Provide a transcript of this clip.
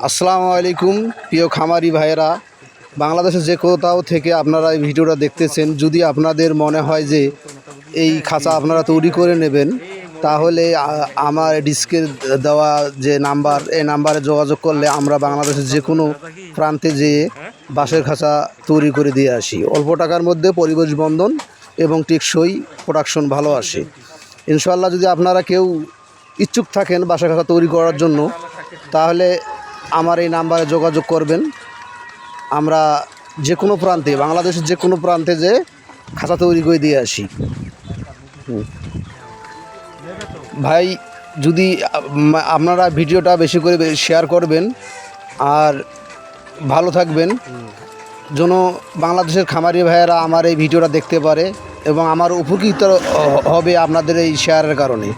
আসসালামু আলাইকুম প্রিয় খামারি ভাইয়েরা, বাংলাদেশের যে কোথাও থেকে আপনারা এই ভিডিওটা দেখতেছেন, যদি আপনাদের মনে হয় যে এই খাঁচা আপনারা তৈরি করে নেবেন, তাহলে আমার ডিসকে দেওয়া যে নাম্বার, এই নাম্বারে যোগাযোগ করলে আমরা বাংলাদেশের যে কোনো প্রান্তে যেয়ে বাঁশের খাঁচা তৈরি করে দিয়ে আসি। অল্প টাকার মধ্যে পরিবেশ বন্ধন এবং টেকসই প্রোডাকশন ভালো আসে। ইনশাআল্লাহ যদি আপনারা কেউ ইচ্ছুক থাকেন বাঁশের খাঁচা তৈরি করার জন্য, তাহলে আমার এই নাম্বারে যোগাযোগ করবেন। আমরা যে কোনো প্রান্তে, বাংলাদেশের যে কোনো প্রান্তে যে খাঁচা তৈরি করে দিয়ে আসি। ভাই, যদি আপনারা ভিডিওটা বেশি করে শেয়ার করবেন আর ভালো থাকবেন, যেন বাংলাদেশের খামারি ভাইয়েরা আমার এই ভিডিওটা দেখতে পারে এবং আমার উপকৃত হবে আপনাদের এই শেয়ারের কারণে।